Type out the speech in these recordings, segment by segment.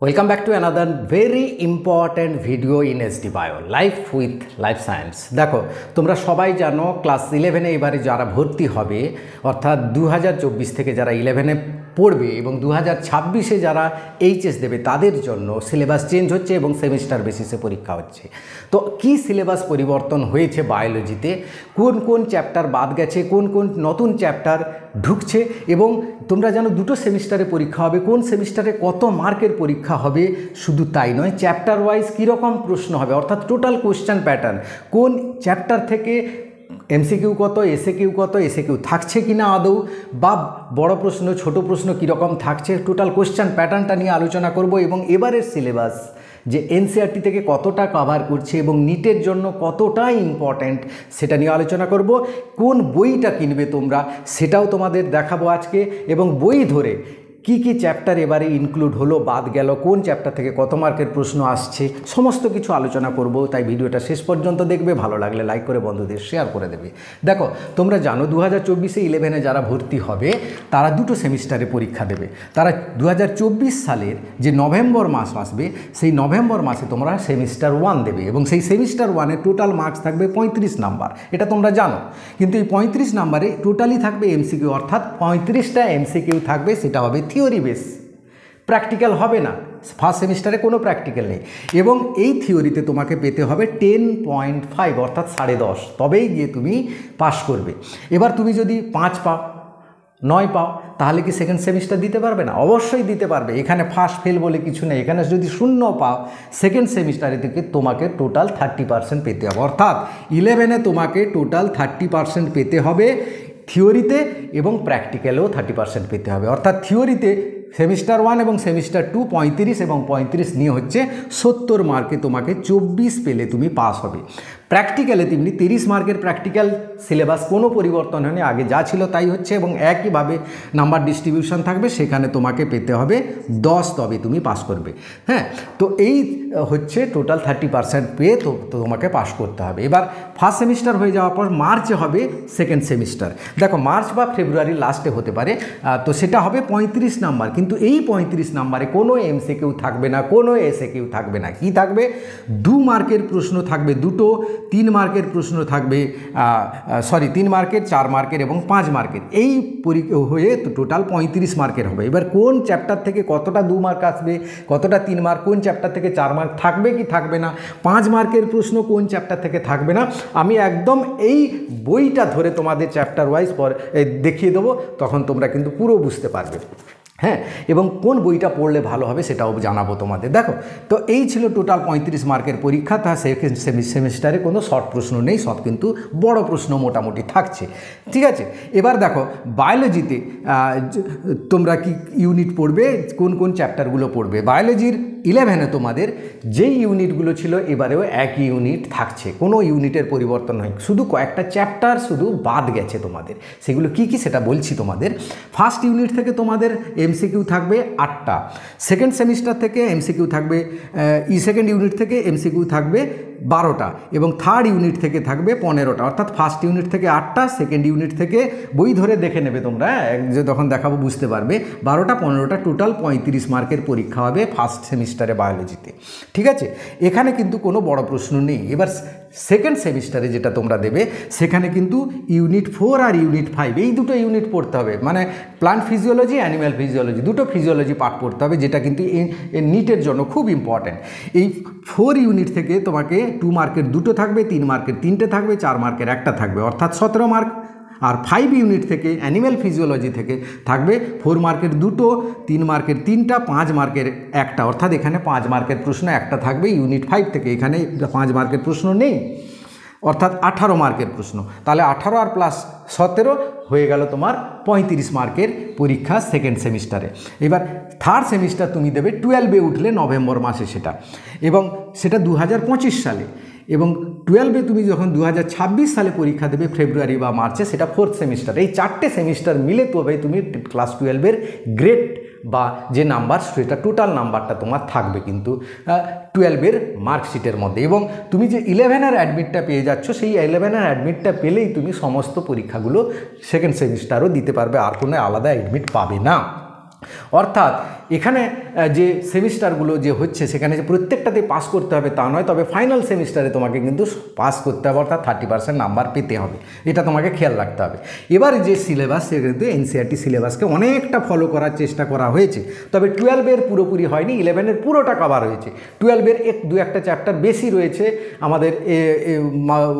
Welcome back to another very important video in SD Bio, Life with Life Science। দেখো তোমরা সবাই জানো class 11-এ এবারে যারা ভর্তি হবে অর্থাৎ 2024 থেকে যারা 11-এ পড়বে এবং 2026-এ যারা এইচএস দেবে তাদের জন্য সিলেবাস চেঞ্জ হচ্ছে এবং সেমিস্টার বেসিসে পরীক্ষা হচ্ছে। তো কি সিলেবাস পরিবর্তন হয়েছে বায়োলজিতে, কোন কোন চ্যাপ্টার বাদ গেছে, কোন কোন নতুন চ্যাপ্টার ঢুকছে এবং তোমরা জানো দুটো সেমিস্টারে পরীক্ষা হবে, কোন সেমিস্টারে কত মার্কের পরীক্ষা হবে, শুধু তাই নয় চ্যাপ্টার ওয়াইজ কীরকম প্রশ্ন হবে অর্থাৎ টোটাল কোশ্চেন প্যাটার্ন, কোন চ্যাপ্টার থেকে এমসিকিউ কত, এসএকিউ কত, এসএকিউ থাকছে কিনা আদৌ, বা বড় প্রশ্ন ছোট প্রশ্ন কীরকম থাকছে, টোটাল কোশ্চেন প্যাটার্নটা নিয়ে আলোচনা করব এবং এবারের সিলেবাস যে এনসিইআরটি থেকে কতটা কভার করছে এবং নিটের জন্য কতটা ইম্পর্ট্যান্ট সেটা নিয়ে আলোচনা করব। কোন বইটা কিনবে তোমরা সেটাও তোমাদের দেখাবো আজকে, এবং বই ধরে কি কি চ্যাপ্টার এবারে ইনক্লুড হলো, বাদ গেল, কোন চ্যাপ্টার থেকে কত মার্কের প্রশ্ন আসছে, সমস্ত কিছু আলোচনা করব। তাই ভিডিওটা শেষ পর্যন্ত দেখবে, ভালো লাগলে লাইক করে বন্ধুদের শেয়ার করে দেবে। দেখো তোমরা জানো 2024-এ 11-এ যারা ভর্তি হবে তারা দুটো সেমিস্টারে পরীক্ষা দেবে। তারা 2024 সালের যে নভেম্বর মাস আসবে সেই নভেম্বর মাসে তোমরা সেমিস্টার 1 দেবে এবং সেই সেমিস্টার 1-এ টোটাল মার্কস থাকবে 35 নাম্বার, এটা তোমরা জানো। কিন্তু এই 35 নাম্বারে টোটালি থাকবে এমসিকিউ, অর্থাৎ 35টা এমসিকিউ থাকবে, সেটা হবে থিওরি বেস, প্র্যাকটিক্যাল হবে না। ফার্স্ট সেমিস্টারে কোনো প্র্যাকটিক্যাল নেই এবং এই থিওরিতে তোমাকে পেতে হবে 10.5 অর্থাৎ 10.5, তবেই গিয়ে তুমি পাস করবে। এবার তুমি যদি 5 পাও, 9 পাও, তাহলে কি সেকেন্ড সেমিস্টার দিতে পারবে না? অবশ্যই দিতে পারবে। এখানে ফার্স্ট ফেল বলে কিছু নেই। এখানে যদি 0 পাও সেকেন্ড সেমিস্টারে থেকে তোমাকে টোটাল 30% পেতে হবে, অর্থাৎ 11-এ তোমাকে টোটাল 30% পেতে হবে থিওরিতে এবং প্র্যাকটিক্যালেও 30% পেতে হবে। অর্থাৎ থিওরিতে সেমিস্টার 1 এবং সেমিস্টার 2 35 এবং 35 নিয়ে হচ্ছে 70 মার্কে তোমাকে 24 পেলে তুমি পাস হবে। প্র্যাকটিক্যালে তেমনি 30 মার্কের প্র্যাকটিক্যাল সিলেবাস কোনো পরিবর্তন হয়নি, আগে যা ছিল তাই হচ্ছে এবং একইভাবে নাম্বার ডিস্ট্রিবিউশন থাকবে। সেখানে তোমাকে পেতে হবে 10, তবে তুমি পাস করবে। হ্যাঁ, তো এই হচ্ছে টোটাল 30% পেয়ে তো তোমাকে পাস করতে হবে। এবার ফার্স্ট সেমিস্টার হয়ে যাওয়ার পর মার্চে হবে সেকেন্ড সেমিস্টার। দেখো মার্চ বা ফেব্রুয়ারির লাস্টে হতে পারে, তো সেটা হবে 35 নাম্বার। কিন্তু এই 35 নাম্বারে কোনো এমসিকিউ থাকবে না, কোনো এসএকিউ থাকবে না। কি থাকবে? 2 মার্কের প্রশ্ন থাকবে দুটো, 3 মার্কের প্রশ্ন থাকবে 3 মার্কের, 4 মার্কের এবং 5 মার্কের। এই হয়ে তো টোটাল 35 মার্কের হবে। এবার কোন চ্যাপ্টার থেকে কতটা 2 মার্ক আসবে, কতটা 3 মার্ক, কোন চ্যাপ্টার থেকে 4 মার্ক থাকবে কি থাকবে না, 5 মার্কের প্রশ্ন কোন চ্যাপ্টার থেকে থাকবে না, আমি একদম এই বইটা ধরে তোমাদের চ্যাপ্টার ওয়াইজ দেখিয়ে দেবো, তখন তোমরা কিন্তু পুরো বুঝতে পারবে। হ্যাঁ, এবং কোন বইটা পড়লে ভালো হবে সেটাও জানাবো তোমাদের। দেখো তো এই ছিল টোটাল 35 মার্কের পরীক্ষা। তা সেকেন্ড সেমিস্টারে কোনো শর্ট প্রশ্ন নেই, সব কিন্তু বড় প্রশ্ন মোটামুটি থাকছে। ঠিক আছে, এবার দেখো বায়োলজিতে তোমরা কি ইউনিট পড়বে, কোন কোন চ্যাপ্টারগুলো পড়বে। বায়োলজির 11-এ তোমাদের যেই ইউনিটগুলো ছিল এবারেও একই ইউনিট থাকছে, কোনো ইউনিটের পরিবর্তন নয়, শুধু কয়েকটা চ্যাপ্টার শুধু বাদ গেছে তোমাদের। সেগুলো কি কি সেটা বলছি তোমাদের। ফার্স্ট ইউনিট থেকে তোমাদের এমসিকিউ থাকবে 8টা, সেকেন্ড সেমিস্টার থেকে এমসিকিউ থাকবে, সেকেন্ড ইউনিট থেকে এমসিকিউ থাকবে 12টা এবং থার্ড ইউনিট থেকে থাকবে 15টা। অর্থাৎ ফার্স্ট ইউনিট থেকে 8টা, সেকেন্ড ইউনিট থেকে বই ধরে দেখে নেবে তোমরা, যে তখন দেখাবো বুঝতে পারবে, 12টা 15টা টোটাল 35 মার্কের পরীক্ষা হবে ফার্স্ট সেমিস্টারে বায়োলজিতে। ঠিক আছে, এখানে কিন্তু কোনো বড় প্রশ্ন নেই। এবার সেকেন্ড সেমিস্টারে যেটা তোমরা দেবে সেখানে কিন্তু ইউনিট 4 আর ইউনিট 5 এই দুটো ইউনিট পড়তে হবে, মানে প্লান্ট ফিজিওলজি, অ্যানিম্যাল ফিজিওলজি, দুটো ফিজিওলজি পার্ট পড়তে হবে, যেটা কিন্তু নিটের জন্য খুব ইম্পর্ট্যান্ট। এই 4 ইউনিট থেকে তোমাকে 2 মার্কের দুটো থাকবে, 3 মার্কের 3টে থাকবে, 4 মার্কের একটা থাকবে, অর্থাৎ 17 মার্ক। আর 5 ইউনিট থেকে অ্যানিম্যাল ফিজিওলজি থেকে থাকবে 4 মার্কের দুটো, 3 মার্কের 3টা, 5 মার্কের একটা, অর্থাৎ এখানে 5 মার্কের প্রশ্ন একটা থাকবে ইউনিট 5 থেকে। এখানে 5 মার্কের প্রশ্ন নেই, অর্থাৎ 18 মার্কের প্রশ্ন। তাহলে 18 আর প্লাস 17 হয়ে গেল তোমার 35 মার্কের পরীক্ষা সেকেন্ড সেমিস্টারে। এবার থার্ড সেমিস্টার তুমি দেবে 12-এ উঠলে নভেম্বর মাসে সেটা, এবং সেটা 2025 সালে। এবং 12-এ তুমি যখন 2026 সালে পরীক্ষা দেবে ফেব্রুয়ারি বা মার্চে, সেটা ফোর্থ সেমিস্টার। এই 4টে সেমিস্টার মিলে তবে তুমি ক্লাস 12-এর গ্রেড বা যে নাম্বার সেটা টোটাল নাম্বারটা তোমার থাকবে কিন্তু 12-এর মার্কশিটের মধ্যে। এবং তুমি যে 11-এর অ্যাডমিটটা পেয়ে যাচ্ছ, সেই 11-এর অ্যাডমিটটা পেলেই তুমি সমস্ত পরীক্ষাগুলো সেকেন্ড সেমিস্টারও দিতে পারবে, আর কোনো আলাদা অ্যাডমিট পাবে না। অর্থাৎ এখানে যে সেমিস্টারগুলো যে হচ্ছে সেখানে যে প্রত্যেকটাতে পাস করতে হবে তা নয়, তবে ফাইনাল সেমিস্টারে তোমাকে কিন্তু পাস করতে হবে, অর্থাৎ 30% নাম্বার পেতে হবে, এটা তোমাকে খেয়াল রাখতে হবে। এবার যে সিলেবাস সে কিন্তু এনসিইআরটি সিলেবাসকে অনেকটা ফলো করার চেষ্টা করা হয়েছে, তবে 12-এর পুরোপুরি হয়নি, 11-এর পুরোটা কভার হয়েছে। 12-এর দু একটা চ্যাপ্টার বেশি রয়েছে আমাদের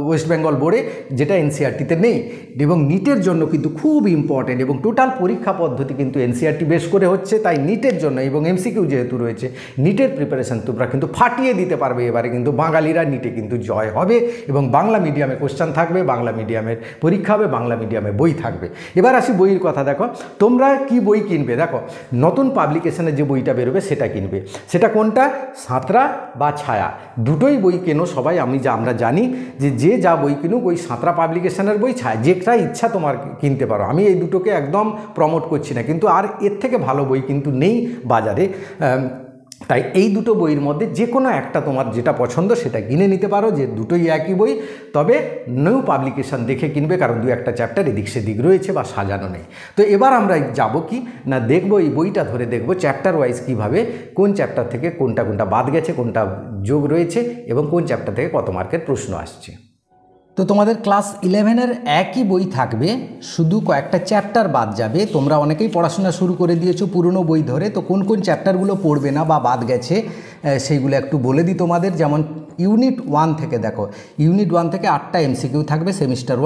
ওয়েস্ট বেঙ্গল বোর্ডে, যেটা এনসিইআরটিতে নেই, এবং নিটের জন্য কিন্তু খুব ইম্পর্টেন্ট, এবং টোটাল পরীক্ষা পদ্ধতি কিন্তু এনসিইআরটি বেশ করে হচ্ছে, তাই নিটের জন্য এবং এমসিকিউ যেহেতু রয়েছে, নিটের প্রিপারেশান তোমরা কিন্তু ফাটিয়ে দিতে পারবে। এবারে কিন্তু বাঙালিরা নিটে কিন্তু জয় হবে, এবং বাংলা মিডিয়ামে কোশ্চেন থাকবে, বাংলা মিডিয়ামের পরীক্ষা হবে, বাংলা মিডিয়ামে বই থাকবে। এবার আসি বইয়ের কথা। দেখো তোমরা কি বই কিনবে, দেখো নতুন পাবলিকেশনের যে বইটা বেরোবে সেটা কিনবে। সেটা কোনটা? সাঁতরা বা ছায়া, দুটোই বই কেনো সবাই। আমরা জানি যে যা বই কিনুক, ওই সাঁতরা পাবলিকেশনের বই, ছায়া, যেটা ইচ্ছা তোমার কিনতে পারো। আমি এই দুটোকে একদম প্রমোট করছি না, কিন্তু আর এর থেকে ভালো বই কিন্তু নেই বাজারে। তাই এই দুটো বইয়ের মধ্যে যে কোনো একটা তোমার যেটা পছন্দ সেটা কিনে নিতে পারো, যে দুটোই একই বই, তবে নিউ পাবলিকেশন দেখে কিনবে, কারণ দু একটা চ্যাপ্টার এদিক সেদিক রয়েছে বা সাজানো নেই। তো এবার আমরা যাব কি না, দেখবো এই বইটা ধরে দেখবো চ্যাপ্টার ওয়াইজ কীভাবে কোন চ্যাপ্টার থেকে কোনটা কোনটা বাদ গেছে, কোনটা যোগ রয়েছে, এবং কোন চ্যাপ্টার থেকে কত মার্কের প্রশ্ন আসছে। তো তোমাদের ক্লাস 11-এর একই বই থাকবে, শুধু কয়েকটা চ্যাপ্টার বাদ যাবে। তোমরা অনেকেই পড়াশোনা শুরু করে দিয়েছো পুরনো বই ধরে, তো কোন কোন চ্যাপ্টারগুলো পড়বে না বা বাদ গেছে সেইগুলো একটু বলে দিই তোমাদের। যেমন ইউনিট 1 থেকে দেখো, ইউনিট 1 থেকে 8টা এমসিকিউ থাকবে, সেমিস্টার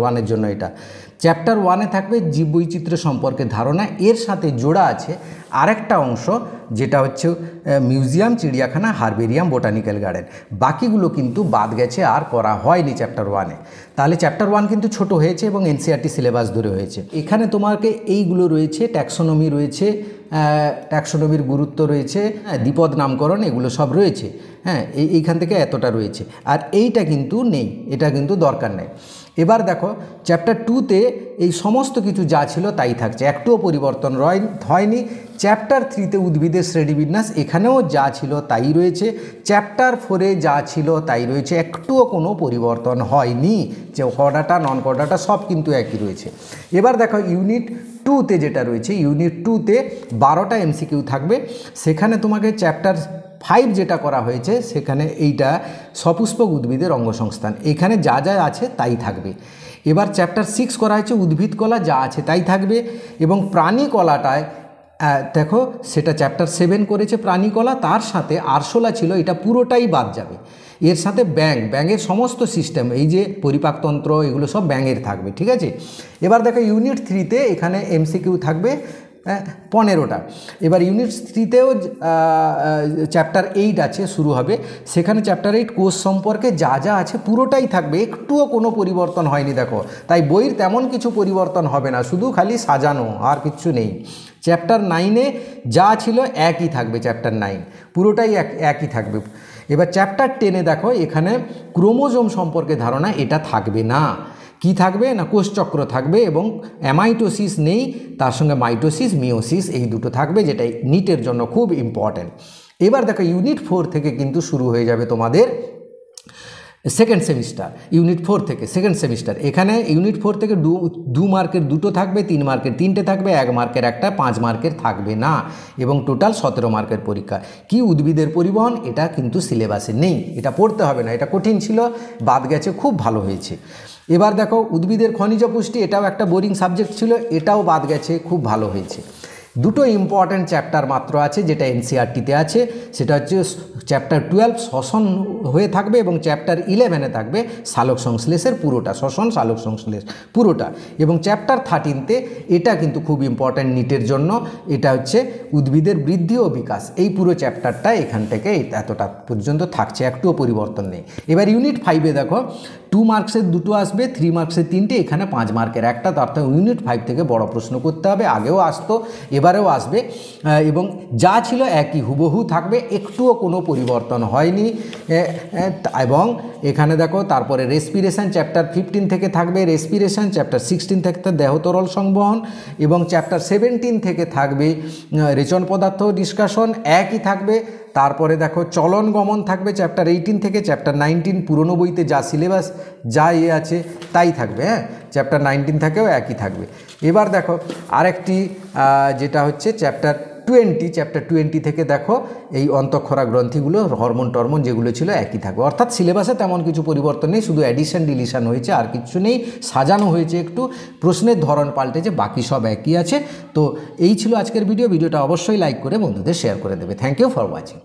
1-এর জন্য এটা। চ্যাপ্টার 1-এ থাকবে জীববৈচিত্র্য সম্পর্কে ধারণা, এর সাথে জোড়া আছে আরেকটা অংশ যেটা হচ্ছে মিউজিয়াম, চিড়িয়াখানা, হারবেরিয়াম, বোটানিক্যাল গার্ডেন। বাকিগুলো কিন্তু বাদ গেছে, আর করা হয়নি চ্যাপ্টার 1-এ। তাহলে চ্যাপ্টার 1 কিন্তু ছোট হয়েছে এবং এনসিইআরটি সিলেবাস ধরে হয়েছে। এখানে তোমাকে এইগুলো রয়েছে, ট্যাক্সোনমি রয়েছে, ট্যাক্সোনমির গুরুত্ব রয়েছে, দ্বিপদ নামকরণ, এগুলো সব রয়েছে। হ্যাঁ, এইখান থেকে এতটা রয়েছে, আর এইটা কিন্তু নেই, এটা কিন্তু দরকার নেই। এবার দেখো চ্যাপ্টার 2-তে এই সমস্ত কিছু যা ছিল তাই থাকছে, একটুও পরিবর্তন হয়নি। চ্যাপ্টার 3-তে উদ্ভিদের শ্রেণীবিন্যাস, এখানেও যা ছিল তাই রয়েছে। চ্যাপ্টার 4-এ যা ছিল তাই রয়েছে, একটুও কোনো পরিবর্তন হয়নি, যে কর্ডাটা নন কর্ডাটা সব কিন্তু একই রয়েছে। এবার দেখো ইউনিট 2-তে যেটা রয়েছে, ইউনিট 2-তে 12টা এমসিকিউ থাকবে। সেখানে তোমাকে চ্যাপ্টার 5 যেটা করা হয়েছে, সেখানে এইটা সপুষ্পক উদ্ভিদের অঙ্গসংস্থান, এখানে যা যা আছে তাই থাকবে। এবার চ্যাপ্টার 6 করা হয়েছে উদ্ভিদ কলা, যা আছে তাই থাকবে। এবং প্রাণী কলাটায় দেখো সেটা চ্যাপ্টার 7 করেছে প্রাণী কলা, তার সাথে আরশোলা ছিল, এটা পুরোটাই বাদ যাবে। এর সাথে ব্যাঙের সমস্ত সিস্টেম, এই যে পরিপাকতন্ত্র, এগুলো সব ব্যাঙের থাকবে, ঠিক আছে। এবার দেখো ইউনিট 3-তে এখানে এমসিকিউ থাকবে 15টা। এবার ইউনিট 3-তেও চ্যাপ্টার 8 আছে, শুরু হবে। সেখানে চ্যাপ্টার 8 কোষ সম্পর্কে যা যা আছে পুরোটাই থাকবে, একটুও কোনো পরিবর্তন হয়নি। দেখো তাই বইয়ের তেমন কিছু পরিবর্তন হবে না, শুধু খালি সাজানো, আর কিচ্ছু নেই। চ্যাপ্টার 9-এ যা ছিল একই থাকবে, চ্যাপ্টার 9 পুরোটাই একই থাকবে। এবার চ্যাপ্টার 10-এ দেখো এখানে ক্রোমোজোম সম্পর্কে ধারণা, এটা থাকবে না। কি থাকবে না, কোষচক্র থাকবে, এবং অ্যামাইটোসিস নেই, তার সঙ্গে মাইটোসিস, মিওসিস, এই দুটো থাকবে, যেটা নিটের জন্য খুব ইম্পর্ট্যান্ট। এবার দেখো ইউনিট 4 থেকে কিন্তু শুরু হয়ে যাবে তোমাদের সেকেন্ড সেমিস্টার। ইউনিট 4 থেকে সেকেন্ড সেমিস্টার, এখানে ইউনিট 4 থেকে 2 মার্কের 2টো থাকবে, 3 মার্কের 3টে থাকবে, 1 মার্কের 1টা, 5 মার্কের থাকবে না, এবং টোটাল 17 মার্কের পরীক্ষা। কি উদ্ভিদের পরিবহন, এটা কিন্তু সিলেবাসে নেই, এটা পড়তে হবে না, এটা কঠিন ছিল, বাদ গেছে, খুব ভালো হয়েছে। এবার দেখো উদ্ভিদের খনিজ পুষ্টি, এটাও একটা বোরিং সাবজেক্ট ছিল, এটাও বাদ গেছে, খুব ভালো হয়েছে। দুটো ইম্পর্ট্যান্ট চ্যাপ্টার মাত্র আছে যেটা এনসিইআরটিতে আছে, সেটা হচ্ছে চ্যাপ্টার 12 শ্বসন হয়ে থাকবে, এবং চ্যাপ্টার 11-এ থাকবে সালোক সংশ্লেষের পুরোটা, শ্বসন সালোক সংশ্লেষ পুরোটা। এবং চ্যাপ্টার 13-তে এটা কিন্তু খুব ইম্পর্ট্যান্ট নিটের জন্য, এটা হচ্ছে উদ্ভিদের বৃদ্ধি ও বিকাশ, এই পুরো চ্যাপ্টারটা এখান থেকে এতটা পর্যন্ত থাকছে, একটুও পরিবর্তন নেই। এবার ইউনিট 5-এ দেখো 2 মার্কসের 2টো আসবে, 3 মার্কসের 3টে, এখানে 5 মার্কের 1টা, অর্থাৎ ইউনিট 5 থেকে বড় প্রশ্ন করতে হবে, আগেও আসতো এবারেও আসবে, এবং যা ছিল একই হুবহু থাকবে, একটুও কোনো পরিবর্তন হয়নি। এবং এখানে দেখো তারপরে রেসপিরেশন চ্যাপ্টার 15 থেকে থাকবে রেসপিরেশন, চ্যাপ্টার 16 থেকে দেহ তরল সংবহন, এবং চ্যাপ্টার 17 থেকে থাকবে রেচন পদার্থ ডিসকাশন, একই থাকবে। তারপরে দেখো চলন গমন থাকবে চ্যাপ্টার 18 থেকে চ্যাপ্টার 19 পুরনো বইতে যা সিলেবাস যা আছে তাই থাকবে। হ্যাঁ, চ্যাপ্টার 19 থেকেও একই থাকবে। এবার দেখো আরেকটি যেটা হচ্ছে চ্যাপ্টার 20 থেকে দেখো এই অন্তঃক্ষরা গ্রন্থিগুলো হরমোন টরমোন যেগুলো ছিল একই থাকবে, অর্থাৎ সিলেবাসে তেমন কিছু পরিবর্তন নেই, শুধু অ্যাডিশন ডিলিশন হয়েছে, আর কিছু নেই, সাজানো হয়েছে একটু, প্রশ্নের ধরন পাল্টেছে, বাকি সব একই আছে। তো এই ছিল আজকের ভিডিওটা অবশ্যই লাইক করে বন্ধুদের শেয়ার করে দেবে। Thank you for watching.